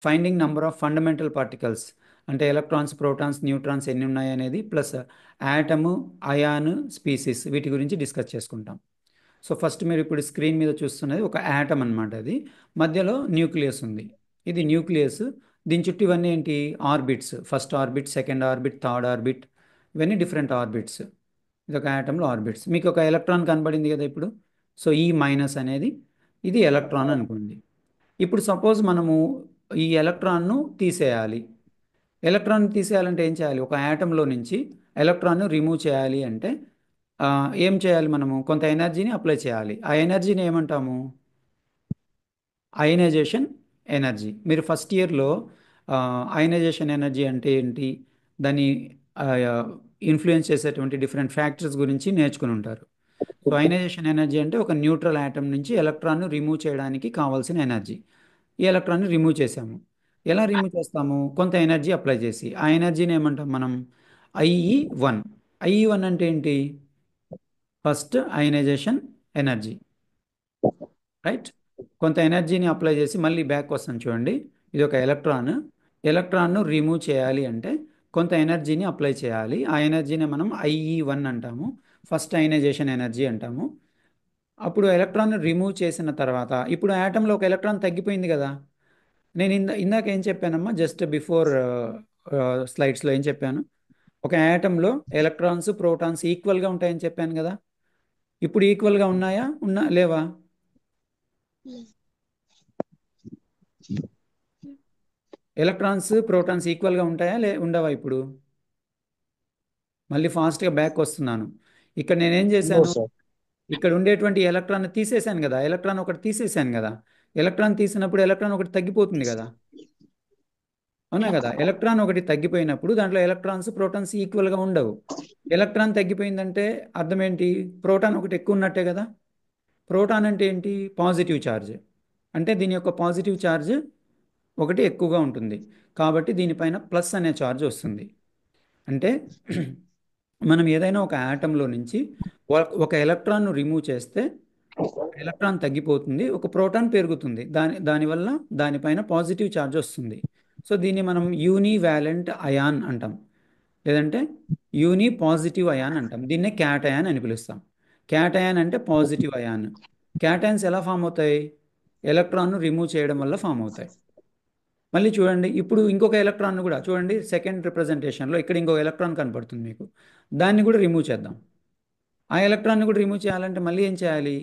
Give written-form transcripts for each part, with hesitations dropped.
Finding number of fundamental particles అంటే electrons, protons, neutrons ఎన్ని ఉన్నాయి అనేది, ప్లస్ యాటము, అయాన్, స్పీసీస్ వీటి గురించి డిస్కస్ చేసుకుంటాం. సో ఫస్ట్ మీరు ఇప్పుడు స్క్రీన్ మీద చూస్తున్నది ఒక యాటమ్ అన్నమాట. అది మధ్యలో న్యూక్లియస్ ఉంది. ఇది న్యూక్లియస్. దీని చుట్టూ ఇవన్నీ ఏంటి? Orbits. First orbit, second orbit, third orbit, ఇవన్నీ డిఫరెంట్ ఆర్బిట్స్. ఇది ఒక యాటంలో ఆర్బిట్స్. మీకు ఒక ఎలక్ట్రాన్ కనబడింది కదా ఇప్పుడు. సో ఈ మైనస్ అనేది ఇది ఎలక్ట్రాన్ అనుకోండి. ఇప్పుడు సపోజ్ మనము ఈ ఎలక్ట్రాన్ను తీసేయాలి. ఎలక్ట్రాన్ తీసేయాలంటే ఏం చేయాలి? ఒక యాటంలో నుంచి ఎలక్ట్రాన్ను రిమూవ్ చేయాలి అంటే ఏం చేయాలి? మనము కొంత ఎనర్జీని అప్లై చేయాలి. ఆ ఎనర్జీని ఏమంటాము? Ionisation energy. మీరు ఫస్ట్ ఇయర్లో అయనైజేషన్ ఎనర్జీ అంటే ఏంటి, దాన్ని ఇన్ఫ్లుయెన్స్ చేసేటువంటి డిఫరెంట్ ఫ్యాక్టర్స్ గురించి నేర్చుకుని ఉంటారు. సో అయనైజేషన్ ఎనర్జీ అంటే ఒక న్యూట్రల్ యాటమ్ నుంచి ఎలక్ట్రాన్ను రిమూవ్ చేయడానికి కావాల్సిన ఎనర్జీ. ఈ ఎలక్ట్రాన్ని రిమూవ్ చేసాము. ఎలా రిమూవ్ చేస్తాము? కొంత ఎనర్జీ అప్లై చేసి. ఆ ఎనర్జీని ఏమంటాం మనం? ఐఈ1. ఐఈ1 అంటే ఏంటి? First ionization energy. రైట్. కొంత ఎనర్జీని అప్లై చేసి మళ్ళీ బ్యాక్ వస్తాను చూడండి. ఇది ఒక ఎలక్ట్రాన్. ఎలక్ట్రాన్ను రిమూవ్ చేయాలి అంటే కొంత ఎనర్జీని అప్లై చేయాలి. ఆ ఎనర్జీని మనం ఐఈ1 అంటాము. ఫస్ట్ అయనైజేషన్ ఎనర్జీ అంటాము. అప్పుడు ఎలక్ట్రాన్ రిమూవ్ చేసిన తర్వాత ఇప్పుడు యాటంలో ఒక ఎలక్ట్రాన్ తగ్గిపోయింది కదా. నేను ఇందాక ఏం చెప్పానమ్మా, జస్ట్ బిఫోర్ స్లైడ్స్లో ఏం చెప్పాను? ఒక యాటంలో ఎలక్ట్రాన్స్, ప్రోటాన్స్ ఈక్వల్గా ఉంటాయని చెప్పాను కదా. ఇప్పుడు ఈక్వల్గా ఉన్నాయా? లేవా? ఎలక్ట్రాన్స్, ప్రోటాన్స్ ఈక్వల్గా ఉంటాయా? ఉండవా ఇప్పుడు? మళ్ళీ ఫాస్ట్గా బ్యాక్ వస్తున్నాను. ఇక్కడ నేనేం నో చేశాను? సార్. ఇక్కడ ఉండేటువంటి ఎలక్ట్రాన్ తీసేశాను కదా. ఎలక్ట్రాన్ ఒకటి తీసేశాను కదా. ఎలక్ట్రాన్ తీసినప్పుడు ఎలక్ట్రాన్ ఒకటి తగ్గిపోతుంది కదా. అవునా కదా? ఎలక్ట్రాన్ ఒకటి తగ్గిపోయినప్పుడు దాంట్లో ఎలక్ట్రాన్స్, ప్రోటాన్స్ ఈక్వల్గా ఉండవు. ఎలక్ట్రాన్ తగ్గిపోయిందంటే అర్థం ఏంటి? ప్రోటాన్ ఒకటి ఎక్కువ ఉన్నట్టే కదా. ప్రోటాన్ అంటే ఏంటి? Positive charge. అంటే దీని యొక్క పాజిటివ్ ఛార్జ్ ఒకటి ఎక్కువగా ఉంటుంది. కాబట్టి దీనిపైన ప్లస్ అనే ఛార్జ్ వస్తుంది. అంటే మనం ఏదైనా ఒక యాటంలో నుంచి ఒక ఎలక్ట్రాన్ను రిమూవ్ చేస్తే ఎలక్ట్రాన్ తగ్గిపోతుంది, ఒక ప్రోటాన్ పెరుగుతుంది. దానివల్ల దానిపైన పాజిటివ్ ఛార్జ్ వస్తుంది. సో దీన్ని మనం యూని వ్యాలెంట్ అయాన్ అంటాం, లేదంటే యూని పాజిటివ్ అయాన్ అంటాం. దీన్నే క్యాట్ అయాన్ అని పిలుస్తాం. క్యాట్ అయాన్ అంటే పాజిటివ్ అయాన్. క్యాటయాన్స్ ఎలా ఫామ్ అవుతాయి? ఎలక్ట్రాన్ను రిమూవ్ చేయడం వల్ల ఫామ్ అవుతాయి. మళ్ళీ చూడండి, ఇప్పుడు ఇంకొక ఎలక్ట్రాన్ కూడా చూడండి. సెకండ్ రిప్రజెంటేషన్లో ఇక్కడ ఇంకొక ఎలక్ట్రాన్ కనపడుతుంది మీకు. దాన్ని కూడా రిమూవ్ చేద్దాం. ఆ ఎలక్ట్రాన్ని కూడా రిమూవ్ చేయాలంటే మళ్ళీ ఏం చేయాలి?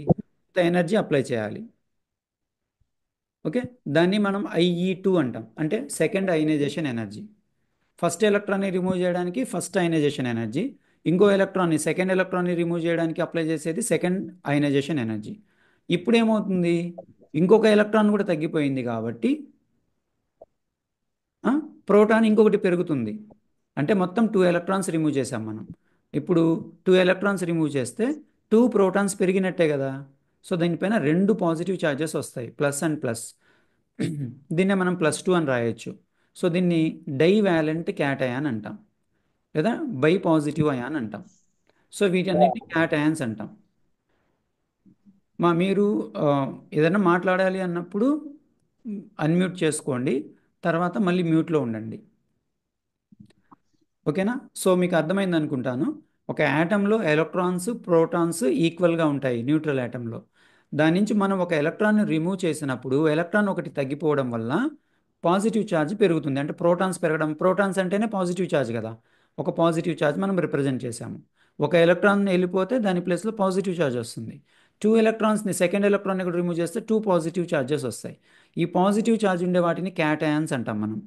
ఎనర్జీ అప్లై చేయాలి. ఓకే. దాన్ని మనం ఐఈ2 అంటాం, అంటే సెకండ్ అయనైజేషన్ ఎనర్జీ. ఫస్ట్ ఎలక్ట్రాన్ని రిమూవ్ చేయడానికి ఫస్ట్ అయనైజేషన్ ఎనర్జీ. ఇంకో ఎలక్ట్రాన్ని, సెకండ్ ఎలక్ట్రాన్ని రిమూవ్ చేయడానికి అప్లై చేసేది సెకండ్ అయనైజేషన్ ఎనర్జీ. ఇప్పుడు ఏమవుతుంది? ఇంకొక ఎలక్ట్రాన్ కూడా తగ్గిపోయింది కాబట్టి ప్రోటాన్ ఇంకొకటి పెరుగుతుంది. అంటే మొత్తం 2 ఎలక్ట్రాన్స్ రిమూవ్ చేసాం మనం. ఇప్పుడు 2 ఎలక్ట్రాన్స్ రిమూవ్ చేస్తే 2 ప్రోటాన్స్ పెరిగినట్టే కదా. సో దీనిపైన రెండు పాజిటివ్ ఛార్జెస్ వస్తాయి, ప్లస్ అండ్ ప్లస్. దీన్నే మనం +2 అని రాయొచ్చు. సో దీన్ని డైవాలెంట్ క్యాటయాన్ అంటాం, లేదా బై పాజిటివ్ అయాన్ అంటాం. సో వీటన్నిటిని క్యాటయాన్స్ అంటాం. మీరు ఆ, ఏదైనా మాట్లాడాలి అన్నప్పుడు అన్మ్యూట్ చేసుకోండి, తర్వాత మళ్ళీ మ్యూట్లో ఉండండి. ఓకేనా? సో మీకు అర్థమైంది అనుకుంటాను. ఒక యాటంలో ఎలక్ట్రాన్స్, ప్రోటాన్స్ ఈక్వల్గా ఉంటాయి న్యూట్రల్ యాటంలో. దాని నుంచి మనం ఒక ఎలక్ట్రాన్ని రిమూవ్ చేసినప్పుడు ఎలక్ట్రాన్ ఒకటి తగ్గిపోవడం వల్ల పాజిటివ్ ఛార్జ్ పెరుగుతుంది. అంటే ప్రోటాన్స్ పెరగడం. ప్రోటాన్స్ అంటేనే పాజిటివ్ ఛార్జ్ కదా. ఒక పాజిటివ్ ఛార్జ్ మనం రిప్రజెంట్ చేసాము. ఒక ఎలక్ట్రాన్ వెళ్ళిపోతే దాని ప్లేస్లో పాజిటివ్ ఛార్జ్ వస్తుంది. 2 ఎలక్ట్రాన్స్ని, సెకండ్ ఎలక్ట్రాన్ని కూడా రిమూవ్ చేస్తే 2 పాజిటివ్ ఛార్జెస్ వస్తాయి. ఈ పాజిటివ్ ఛార్జ్ ఉండే వాటిని క్యాటయాన్స్ అంటాం మనం.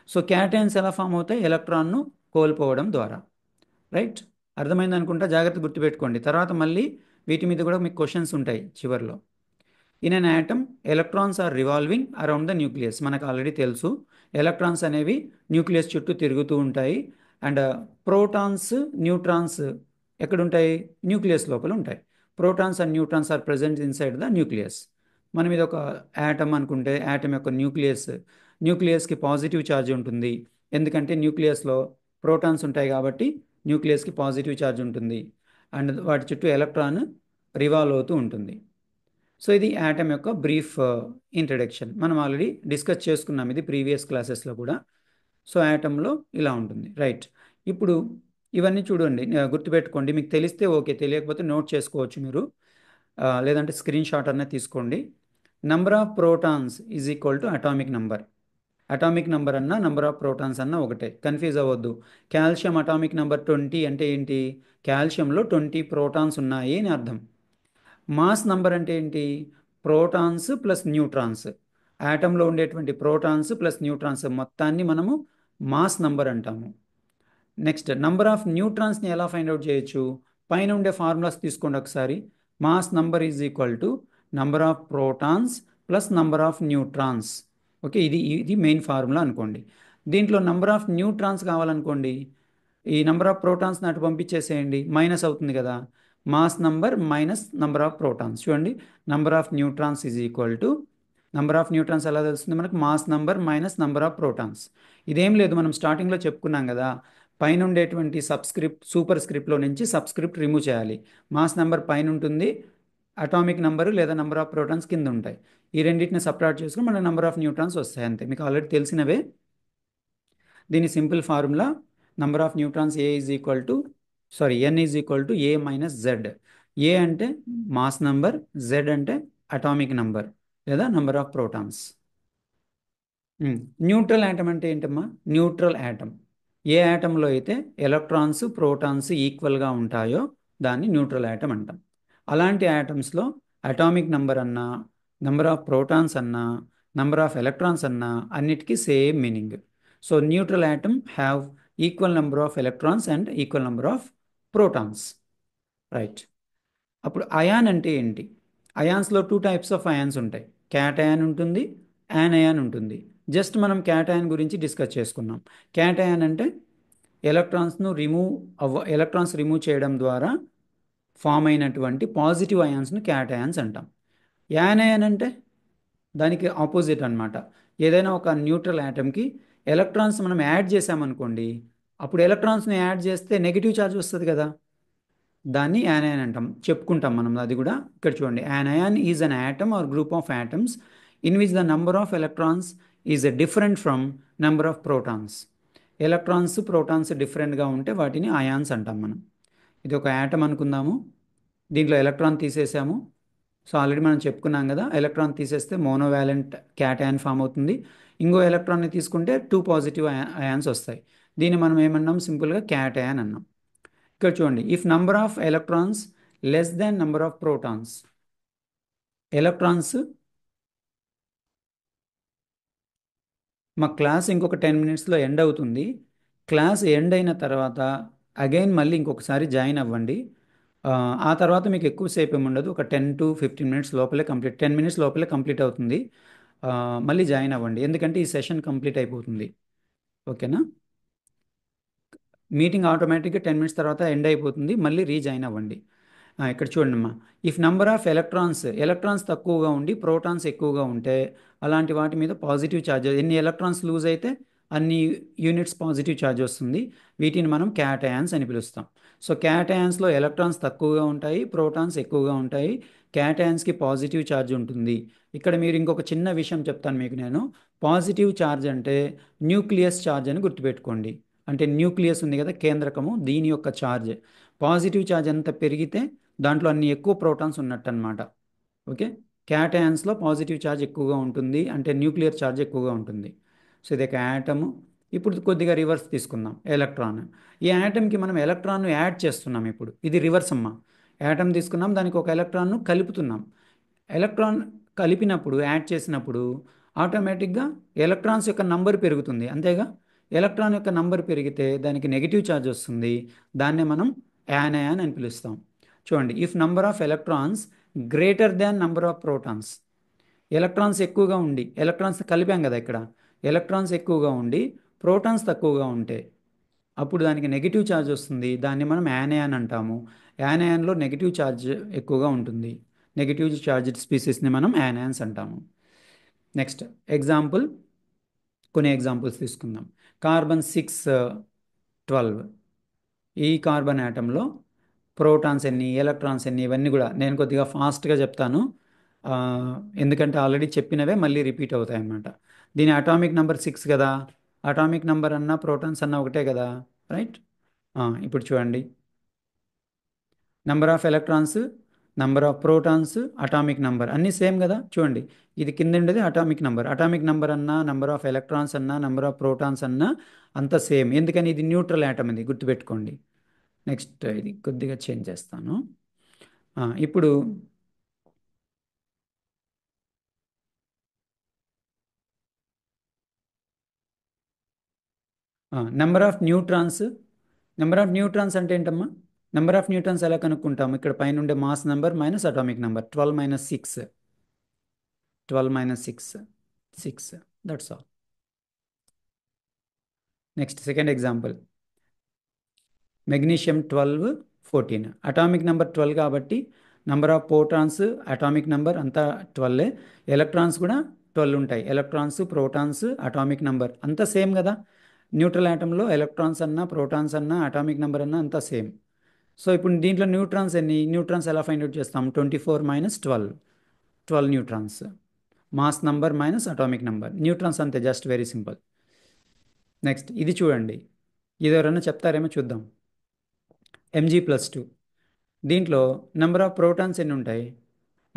సో క్యాటయాన్స్ ఎలా ఫామ్ అవుతాయి? ఎలక్ట్రాన్ను కోల్పోవడం ద్వారా. రైట్. అర్థమైంది అనుకుంటా. జాగ్రత్త గుర్తుపెట్టుకోండి, తర్వాత మళ్ళీ వీటి మీద కూడా మీకు క్వశ్చన్స్ ఉంటాయి చివరిలో. In an atom electrons are revolving around the nucleus. మనకు ఆల్రెడీ తెలుసు, ఎలక్ట్రాన్స్ అనేవి న్యూక్లియస్ చుట్టూ తిరుగుతూ ఉంటాయి. అండ్ ప్రోటాన్స్, న్యూట్రాన్స్ ఎక్కడుంటాయి? న్యూక్లియస్ లోపల ఉంటాయి. Protons and neutrons are present inside the nucleus. మనం ఇది ఒక యాటమ్ అనుకుంటే, యాటమ్ యొక్క న్యూక్లియస్కి పాజిటివ్ ఛార్జ్ ఉంటుంది. ఎందుకంటే న్యూక్లియస్లో ప్రోటాన్స్ ఉంటాయి కాబట్టి న్యూక్లియస్కి పాజిటివ్ ఛార్జ్ ఉంటుంది. అండ్ వాటి చుట్టూ ఎలక్ట్రాన్ రివాల్వ్ అవుతూ ఉంటుంది. సో ఇది యాటమ్ యొక్క బ్రీఫ్ ఇంట్రడక్షన్. మనం ఆల్రెడీ డిస్కస్ చేసుకున్నాం ఇది ప్రీవియస్ క్లాసెస్లో కూడా. సో యాటంలో ఇలా ఉంటుంది, రైట్. ఇప్పుడు ఇవన్నీ చూడండి, గుర్తుపెట్టుకోండి. మీకు తెలిస్తే ఓకే, తెలియకపోతే నోట్ చేసుకోవచ్చు మీరు. లేదంటే స్క్రీన్ షాట్ అనే తీసుకోండి. Number of protons is equal to atomic number. Atomic number అన్నా నంబర్ ఆఫ్ ప్రోటాన్స్ అన్నా ఒకటే, కన్ఫ్యూజ్ అవ్వద్దు. కాల్షియం అటామిక్ నంబర్ 20 అంటే ఏంటి? కాల్షియంలో 20 ప్రోటాన్స్ ఉన్నాయి అని అర్థం. మాస్ నంబర్ అంటే ఏంటి? Protons plus neutrons. యాటంలో ఉండేటువంటి ప్రోటాన్స్ ప్లస్ న్యూట్రాన్స్ మొత్తాన్ని మనము మాస్ నంబర్ అంటాము. నెక్స్ట్, నంబర్ ఆఫ్ న్యూట్రాన్స్ని ఎలా ఫైండ్ అవుట్ చేయొచ్చు? పైన ఉండే ఫార్ములాస్ తీసుకోండి ఒకసారి. Mass number is equal to number of protons plus number of neutrons. Okay, ఇది ఇది మెయిన్ ఫార్ములా అనుకోండి. దీంట్లో నంబర్ ఆఫ్ న్యూట్రాన్స్ కావాలనుకోండి, ఈ నంబర్ ఆఫ్ ప్రోటాన్స్ అటు పంపించేసేయండి, మైనస్ అవుతుంది కదా. Mass number minus number of protons. చూడండి, number of neutrons is equal to number of neutrons ఎలా తెలుస్తుంది మనకు? Mass number minus number of protons. ఇదేం లేదు, మనం స్టార్టింగ్లో చెప్పుకున్నాం కదా, పైన ఉండేటువంటి సబ్స్క్రిప్ట్ సూపర్ స్క్రిప్ట్లో నుంచి సబ్స్క్రిప్ట్ రిమూవ్ చేయాలి. మాస్ నెంబర్ పైన ఉంటుంది, అటామిక్ నెంబర్ లేదా నెంబర్ ఆఫ్ ప్రోటాన్స్ కింద ఉంటాయి. ఈ రెండింటిని సపరేట్ చేసుకుని మన నెంబర్ ఆఫ్ న్యూట్రాన్స్ వస్తాయి, అంతే. మీకు ఆల్రెడీ తెలిసినవే. దీని simple formula number of neutrons A is equal to N is equal to A minus Z. A అంటే మాస్ నంబర్, జెడ్ అంటే అటామిక్ నంబర్ లేదా number of protons. Neutral atom అంటే ఏంటమ్మా? న్యూట్రల్ యాటమ్ ఏ యాటంలో అయితే ఎలక్ట్రాన్స్ ప్రోటాన్స్ ఈక్వల్గా ఉంటాయో దాన్ని neutral atom అంటాం. అలాంటి యాటమ్స్లో అటామిక్ నంబర్ అన్నా, నంబర్ ఆఫ్ ప్రోటాన్స్ అన్నా, నంబర్ ఆఫ్ ఎలక్ట్రాన్స్ అన్నా అన్నిటికీ same meaning. So neutral atom have equal number of electrons and equal number of protons, right. అప్పుడు అయాన్ అంటే ఏంటి? అయాన్స్లో టూ టైప్స్ ఆఫ్ అయాన్స్ ఉంటాయి. క్యాట్ అయాన్ ఉంటుంది, an ion ఉంటుంది. Just మనం క్యాట్ అయాన్ గురించి డిస్కస్ చేసుకున్నాం. క్యాట్ అయాన్ అంటే ఎలక్ట్రాన్స్ రిమూవ్ చేయడం ద్వారా ఫామ్ అయినటువంటి పాజిటివ్ అయాన్స్ను క్యాట్ అయాన్స్ అంటాం. యాన్ అయాన్ అంటే దానికి ఆపోజిట్ అన్నమాట. ఏదైనా ఒక న్యూట్రల్ యాటమ్కి ఎలక్ట్రాన్స్ మనం యాడ్ చేసామనుకోండి, అప్పుడు ఎలక్ట్రాన్స్ని యాడ్ చేస్తే నెగిటివ్ ఛార్జ్ వస్తుంది కదా, దాన్ని యానయాన్ అంటాం. చెప్పుకుంటాం మనం అది కూడా. ఇక్కడ చూడండి, యానయాన్ is an atom are group of atoms in which the number of electrons is different from number of protons. Electrons protons డిఫరెంట్గా ఉంటే వాటిని అయాన్స్ అంటాం మనం. ఇది ఒక యాటమ్ అనుకుందాము, దీంట్లో ఎలక్ట్రాన్ తీసేసాము. సో ఆల్రెడీ మనం చెప్పుకున్నాం కదా, ఎలక్ట్రాన్ తీసేస్తే మోనోవాలెంట్ క్యాటయాన్ ఫామ్ అవుతుంది. ఇంకో ఎలక్ట్రాన్ని తీసుకుంటే టూ పాజిటివ్ అయాన్స్ వస్తాయి. దీన్ని మనం ఏమన్నాం? సింపుల్గా క్యాటయాన్ అన్నాం. ఇక్కడ చూడండి, if number of electrons less than number of protons. Electrons, మా క్లాస్ ఇంకొక 10 మినిట్స్లో ఎండ్ అవుతుంది. క్లాస్ ఎండ్ అయిన తర్వాత అగైన్ మళ్ళీ ఇంకొకసారి జాయిన్ అవ్వండి. ఆ తర్వాత మీకు ఎక్కువసేపు ఏమి ఉండదు, ఒక 10 to 15 మినిట్స్ లోపలే కంప్లీట్, 10 మినిట్స్ లోపలే కంప్లీట్ అవుతుంది. మళ్ళీ జాయిన్ అవ్వండి, ఎందుకంటే ఈ సెషన్ కంప్లీట్ అయిపోతుంది. ఓకేనా? మీటింగ్ ఆటోమేటిక్గా 10 మినిట్స్ తర్వాత ఎండ్ అయిపోతుంది, మళ్ళీ రీజాయిన్ అవ్వండి. ఇక్కడ చూడండి అమ్మా, ఇఫ్ నంబర్ ఆఫ్ ఎలక్ట్రాన్స్ తక్కువగా ఉండి ప్రోటాన్స్ ఎక్కువగా ఉంటే అలాంటి వాటి మీద పాజిటివ్ ఛార్జ్, ఎన్ని ఎలక్ట్రాన్స్ లూజ్ అయితే అన్ని యూనిట్స్ పాజిటివ్ ఛార్జ్ వస్తుంది. వీటిని మనం క్యాటయాన్స్ అని పిలుస్తాం. సో క్యాటయాన్స్లో ఎలక్ట్రాన్స్ తక్కువగా ఉంటాయి, ప్రోటాన్స్ ఎక్కువగా ఉంటాయి. క్యాటయాన్స్కి పాజిటివ్ ఛార్జ్ ఉంటుంది. ఇక్కడ మీరు ఇంకొక చిన్న విషయం చెప్తాను మీకు నేను. పాజిటివ్ ఛార్జ్ అంటే న్యూక్లియస్ ఛార్జ్ అని గుర్తుపెట్టుకోండి. అంటే న్యూక్లియస్ ఉంది కదా, కేంద్రకము, దీని యొక్క ఛార్జ్. పాజిటివ్ ఛార్జ్ ఎంత పెరిగితే దాంట్లో అన్ని ఎక్కువ ప్రోటాన్స్ ఉన్నట్టు అనమాట. ఓకే, క్యాటయాన్స్లో పాజిటివ్ ఛార్జ్ ఎక్కువగా ఉంటుంది, అంటే న్యూక్లియర్ ఛార్జ్ ఎక్కువగా ఉంటుంది. సో ఇది ఒక యాటము. ఇప్పుడు కొద్దిగా రివర్స్ తీసుకుందాం, ఎలక్ట్రాన్. ఈ యాటమ్కి మనం ఎలక్ట్రాన్ను యాడ్ చేస్తున్నాం. ఇప్పుడు ఇది రివర్స్ అమ్మ. యాటమ్ తీసుకున్నాం, దానికి ఒక ఎలక్ట్రాన్ను కలుపుతున్నాం. ఎలక్ట్రాన్ కలిపినప్పుడు, యాడ్ చేసినప్పుడు ఆటోమేటిక్గా ఎలక్ట్రాన్స్ యొక్క నంబర్ పెరుగుతుంది, అంతేగా. ఎలక్ట్రాన్ యొక్క నంబర్ పెరిగితే దానికి నెగిటివ్ ఛార్జ్ వస్తుంది, దాన్నే మనం యానయాన్ అని పిలుస్తాం. చూడండి, if number of electrons greater than number of protons. Electrons ఎక్కువగా ఉండి, ఎలక్ట్రాన్స్ కలిపాం కదా ఇక్కడ, ఎలక్ట్రాన్స్ ఎక్కువగా ఉండి ప్రోటాన్స్ తక్కువగా ఉంటే అప్పుడు దానికి నెగిటివ్ ఛార్జ్ వస్తుంది, దాన్ని మనం యానయాన్ అంటాము. యానయాన్లో నెగిటివ్ ఛార్జ్ ఎక్కువగా ఉంటుంది. నెగిటివ్ ఛార్జ్డ్ స్పీసీస్ని మనం యానయాన్స్ అంటాము. నెక్స్ట్ ఎగ్జాంపుల్, కొన్ని ఎగ్జాంపుల్స్ తీసుకుందాం. కార్బన్ 6 12. ఈ కార్బన్ యాటంలో ప్రోటాన్స్ ఎన్ని, ఎలక్ట్రాన్స్ ఎన్ని, ఇవన్నీ కూడా నేను కొద్దిగా ఫాస్ట్గా చెప్తాను. ఆ, ఎందుకంటే ఆల్రెడీ చెప్పినవే మళ్ళీ రిపీట్ అవుతాయి అన్నమాట. దీని అటామిక్ నెంబర్ 6 కదా, అటామిక్ నెంబర్ అన్నా ప్రోటాన్స్ అన్నా ఒకటే కదా, రైట్. ఇప్పుడు చూడండి, number of electrons, number of protons, atomic number అన్నీ సేమ్ కదా. చూడండి, ఇది కింద ఉండేది అటామిక్ నెంబర్. అటామిక్ నెంబర్ అన్నా, నెంబర్ ఆఫ్ ఎలక్ట్రాన్స్ అన్నా, నెంబర్ ఆఫ్ ప్రోటాన్స్ అన్నా అంత సేమ్. ఎందుకని ఇది న్యూట్రల్ యాటమ్, ఇది గుర్తుపెట్టుకోండి. నెక్స్ట్ ఇది కొద్దిగా చేంజ్ చేస్తాను. ఇప్పుడు number of neutrons. Number of neutrons అంటే ఏంటమ్మా? నెంబర్ ఆఫ్ న్యూట్రాన్స్ ఎలా కనుక్కుంటాము? ఇక్కడ పైన ఉండే mass number minus atomic number. 12 minus 6, 12 minus 6, 6. That's all. Next second example, magnesium 12, 14. Atomic number 12 కాబట్టి number of protons, atomic number అంతా 12. ఎలక్ట్రాన్స్ కూడా 12 ఉంటాయి. ఎలక్ట్రాన్స్, ప్రోటాన్స్, అటామిక్ నెంబర్ అంతా సేమ్ కదా. న్యూట్రల్ యాటంలో ఎలక్ట్రాన్స్ అన్నా, ప్రోటాన్స్ అన్నా, అటామిక్ నెంబర్ అన్నా అంతా సేమ్. సో ఇప్పుడు దీంట్లో న్యూట్రాన్స్ ఎన్ని? న్యూట్రాన్స్ ఎలా ఫైండ్ అవుట్ చేస్తాం? 24 minus 12, 12 neutrons. Mass number minus atomic number. Neutrons అంతే, జస్ట్ వెరీ సింపుల్. నెక్స్ట్ ఇది చూడండి, ఇది ఎవరన్నా చెప్తారేమో చూద్దాం. Mg+2. దీంట్లో నెంబర్ ఆఫ్ ప్రోటాన్స్ ఎన్ని ఉంటాయి?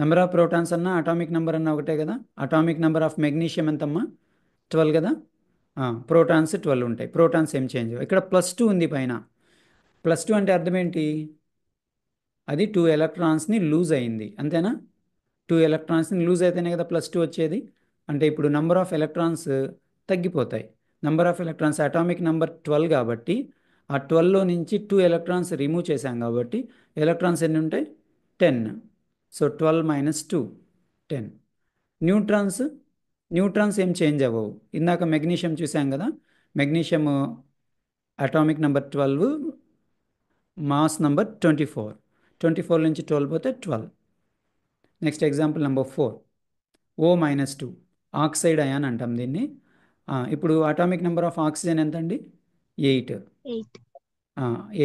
నెంబర్ ఆఫ్ ప్రోటాన్స్ అన్నా, అటామిక్ నెంబర్ అన్నా ఒకటే కదా. అటామిక్ నెంబర్ ఆఫ్ మెగ్నీషియం ఎంతమ్మా? 12 కదా. ప్రోటాన్స్ 12 ఉంటాయి. ప్రోటాన్స్ ఏం చేంజ్ ఇక్కడ +2 ఉంది పైన. +2 అంటే అర్థం ఏంటి? అది 2 ఎలక్ట్రాన్స్ని లూజ్ అయింది, అంతేనా? 2 ఎలక్ట్రాన్స్ని లూజ్ అయితేనే కదా +2 వచ్చేది. అంటే ఇప్పుడు నంబర్ ఆఫ్ ఎలక్ట్రాన్స్ తగ్గిపోతాయి. Number of electrons atomic number 12 కాబట్టి ఆ 12లో నుంచి 2 ఎలక్ట్రాన్స్ రిమూవ్ చేశాం కాబట్టి ఎలక్ట్రాన్స్ ఎన్ని ఉంటాయి? 10. So 12 minus 2, 10. న్యూట్రాన్స్, న్యూట్రాన్స్ ఏం చేంజ్ అవ్వవు. ఇందాక మెగ్నీషియం చూసాం కదా, magnesium atomic number 12, mass number 24. 24 నుంచి 12 పోతే 12. Next example number 4, O-2. Oxide ion అంటాం దీన్ని. ఇప్పుడు అటామిక్ నెంబర్ ఆఫ్ ఆక్సిజన్ ఎంత అండి? 8. 8.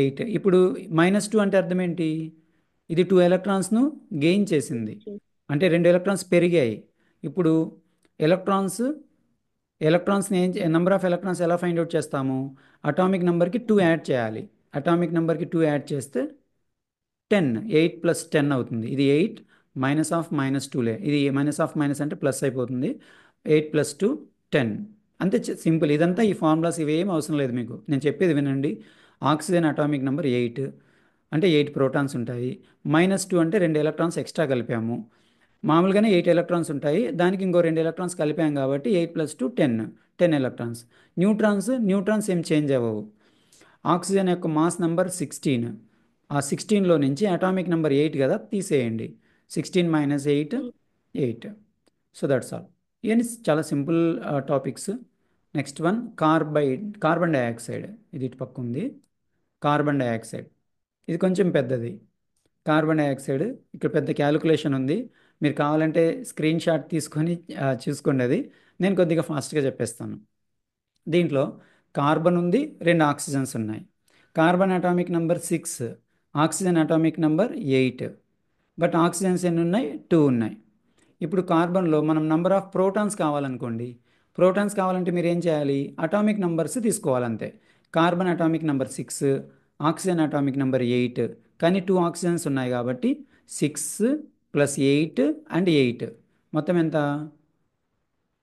8. ఇప్పుడు -2 అంటే అర్థం ఏంటి? ఇది 2 ఎలక్ట్రాన్స్ను గెయిన్ చేసింది, అంటే 2 ఎలక్ట్రాన్స్ పెరిగాయి. ఇప్పుడు ఎలక్ట్రాన్స్, ఎలక్ట్రాన్స్ని నెంబర్ ఆఫ్ ఎలక్ట్రాన్స్ ఎలా ఫైండ్ అవుట్ చేస్తాము? అటామిక్ నెంబర్కి 2 యాడ్ చేయాలి. అటామిక్ నెంబర్కి 2 యాడ్ చేస్తే 10. 8 + 10 అవుతుంది. ఇది 8 -2లే, ఇది మైనస్ అంటే ప్లస్ అయిపోతుంది. 8 + 2, 10. అంతే, సింపుల్. ఇదంతా ఈ ఫార్ములాస్ ఇవేం అవసరం లేదు మీకు, నేను చెప్పేది వినండి. ఆక్సిజన్ అటామిక్ నెంబర్ 8 అంటే 8 ప్రోటాన్స్ ఉంటాయి. -2 అంటే 2 ఎలక్ట్రాన్స్ ఎక్స్ట్రా కలిపాము. మామూలుగానే 8 ఎలక్ట్రాన్స్ ఉంటాయి, దానికి ఇంకో 2 ఎలక్ట్రాన్స్ కలిపాం కాబట్టి 8 + 2, 10, 10 ఎలక్ట్రాన్స్. న్యూట్రాన్స్ ఏం చేంజ్ అవ్వవు. ఆక్సిజన్ యొక్క మాస్ నెంబర్ 16. ఆ 16లో నుంచి అటామిక్ నెంబర్ 8 కదా, తీసేయండి. 16 మైనస్ 8, 8. So that's all. ఇవన్నీ చాలా simple topics. Next one, carbon dioxide. ఇది ఇటు పక్క ఉంది. కార్బన్ డైఆక్సైడ్ ఇది కొంచెం పెద్దది. కార్బన్ డైఆక్సైడ్ ఇక్కడ పెద్ద క్యాలిక్యులేషన్ ఉంది, మీరు కావాలంటే స్క్రీన్ షాట్ తీసుకొని చూసుకోండి. అది నేను కొద్దిగా ఫాస్ట్గా చెప్పేస్తాను. దీంట్లో కార్బన్ ఉంది, 2 ఆక్సిజన్స్ ఉన్నాయి. Carbon atomic number 6, oxygen atomic number 8. But oxygens ఎన్ని ఉన్నాయి? 2 ఉన్నాయి. ఇప్పుడు కార్బన్లో మనం నెంబర్ ఆఫ్ ప్రోటాన్స్ కావాలనుకోండి. ప్రోటాన్స్ కావాలంటే మీరు ఏం చేయాలి? అటామిక్ నెంబర్స్ తీసుకోవాలంతే. Carbon atomic number 6, oxygen atomic number 8. కానీ 2 ఆక్సిజన్స్ ఉన్నాయి కాబట్టి 6 + 8 అండ్ 8 మొత్తం ఎంత?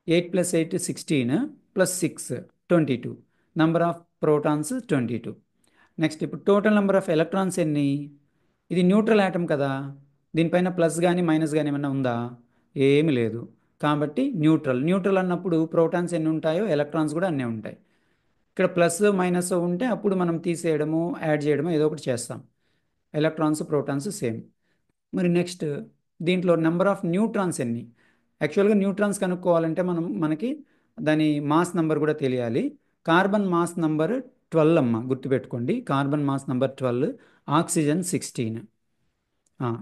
8 + 8, 16, + 6, 22. Number of protons 22. నెక్స్ట్ ఇప్పుడు టోటల్ నెంబర్ ఆఫ్ ఎలక్ట్రాన్స్ ఎన్ని? ఇది న్యూట్రల్ యాటమ్ కదా, దీనిపైన ప్లస్ కానీ మైనస్ కానీ ఏమన్నా ఉందా? ఏమి లేదు. కాబట్టి న్యూట్రల్ అన్నప్పుడు ప్రోటాన్స్ ఎన్ని ఉంటాయో ఎలక్ట్రాన్స్ కూడా అన్నీ ఉంటాయి. ఇక్కడ ప్లస్ మైనస్ ఉంటే అప్పుడు మనం తీసేయడము, యాడ్ చేయడము ఏదో ఒకటి చేస్తాం. Electrons, protons same. మరి నెక్స్ట్ దీంట్లో నెంబర్ ఆఫ్ న్యూట్రాన్స్ ఎన్ని? యాక్చువల్గా న్యూట్రాన్స్ కనుక్కోవాలంటే మనకి దాని మాస్ నెంబర్ కూడా తెలియాలి. కార్బన్ మాస్ నెంబర్ 12 అమ్మ, గుర్తుపెట్టుకోండి. Carbon mass number 12, oxygen 16.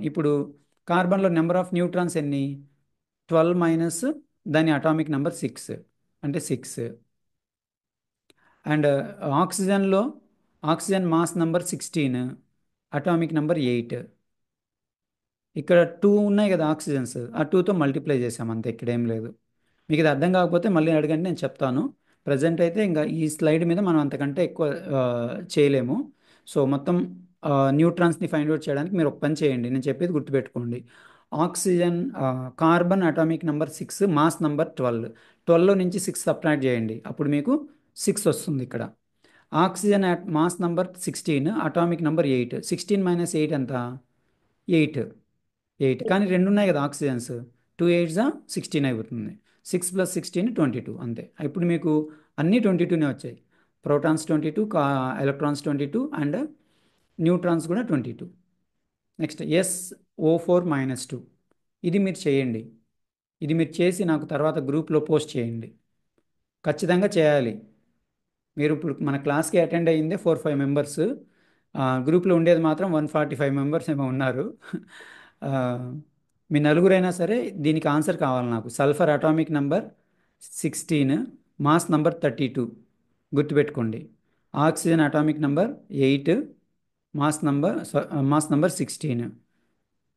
ఇప్పుడు కార్బన్లో నెంబర్ ఆఫ్ న్యూట్రాన్స్ ఎన్ని? 12 మైనస్ దాని అటామిక్ నెంబర్ 6 అంటే 6. అండ్ ఆక్సిజన్లో oxygen mass number 16, atomic number 8. ఇక్కడ టూ ఉన్నాయి కదా ఆక్సిజన్స్, ఆ టూతో మల్టిప్లై చేసాం అంతే, ఇక్కడ ఏం లేదు. మీకు ఇది అర్థం కాకపోతే మళ్ళీ అడగండి, నేను చెప్తాను. ప్రజెంట్ అయితే ఇంకా ఈ స్లైడ్ మీద మనం అంతకంటే ఎక్కువ చేయలేము. సో మొత్తం న్యూట్రాన్స్ని ఫైండ్ అవుట్ చేయడానికి మీరు ఒక పని చేయండి, నేను చెప్పేది గుర్తుపెట్టుకోండి. Oxygen, carbon atomic number 6, mass number 12. 12లో నుంచి 6 సబ్ట్రాక్ట్ చేయండి, అప్పుడు మీకు 6 వస్తుంది ఇక్కడ. Oxygen mass number 16, atomic number 8. 16 - 8 ఎంత? 8. 8 కానీ రెండు ఉన్నాయి కదా ఆక్సిజన్స్, 2 8 16 అయిపోతుంది. 6 + 16 22 అంతే. ఇప్పుడు మీకు అన్నీ 22నే వచ్చాయి. ప్రోటాన్స్ 22, ఎలక్ట్రాన్స్ 22 అండ్ న్యూట్రాన్స్ కూడా 22. Next SO4 - 2. ఇది మీరు చేయండి. ఇది మీరు చేసి నాకు తర్వాత గ్రూప్లో పోస్ట్ చేయండి, ఖచ్చితంగా చేయాలి. మీరు ఇప్పుడు మన క్లాస్కి అటెండ్ అయ్యిందే 4 5 మెంబర్స్, గ్రూప్లో ఉండేది మాత్రం 145 మెంబర్స్ ఏమో ఉన్నారు. ఆ, మీ నలుగురైనా సరే దీనికి ఆన్సర్ కావాలి నాకు. Sulphur atomic number 16, mass number 32 గుర్తుపెట్టుకోండి. Oxygen atomic number 8, mass number 16.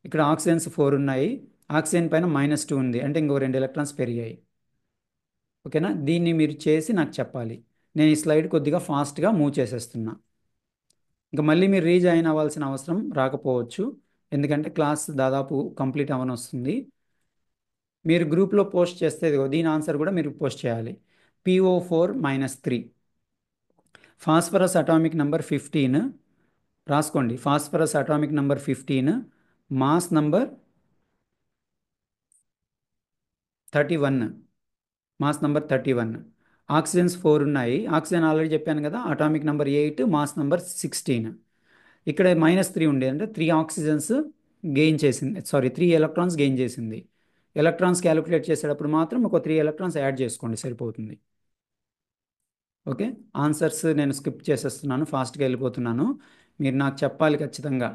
ఇక్కడ ఆక్సిజన్స్ 4 ఉన్నాయి, ఆక్సిజన్ పైన -2 ఉంది, అంటే ఇంకో 2 ఎలక్ట్రాన్స్ పెరిగాయి. ఓకేనా? దీన్ని మీరు చేసి నాకు చెప్పాలి. నేను ఈ స్లైడ్ కొద్దిగా ఫాస్ట్గా మూవ్ చేసేస్తున్నా. ఇంకా మళ్ళీ మీరు రీజాయిన్ అవ్వాల్సిన అవసరం రాకపోవచ్చు, ఎందుకంటే క్లాస్ దాదాపు కంప్లీట్ అవ్వనొస్తుంది. మీరు గ్రూప్లో పోస్ట్ చేస్తే ఇదిగో దీని ఆన్సర్ కూడా మీరు పోస్ట్ చేయాలి. PO4 - 3. ఫాస్ఫరస్ అటామిక్ నెంబర్ 15 రాసుకోండి. Phosphorus atomic number 15, mass number 31. Mass number 31. Oxygens 4 ఉన్నాయి, ఆక్సిజన్ ఆల్రెడీ చెప్పాను కదా, అటామిక్ నెంబర్ 8, మాస్ నంబర్ 16. ఇక్కడ -3 ఉండేది, అంటే 3 ఆక్సిజన్స్ గెయిన్ చేసింది, సారీ 3 ఎలక్ట్రాన్స్ గెయిన్ చేసింది. ఎలక్ట్రాన్స్ క్యాలిక్యులేట్ చేసేటప్పుడు మాత్రం ఒక 3 ఎలక్ట్రాన్స్ యాడ్ చేసుకోండి, సరిపోతుంది. ఓకే, ఆన్సర్స్ నేను స్కిప్ చేసేస్తున్నాను, ఫాస్ట్గా వెళ్ళిపోతున్నాను. మీరు నాకు చెప్పాలి ఖచ్చితంగా.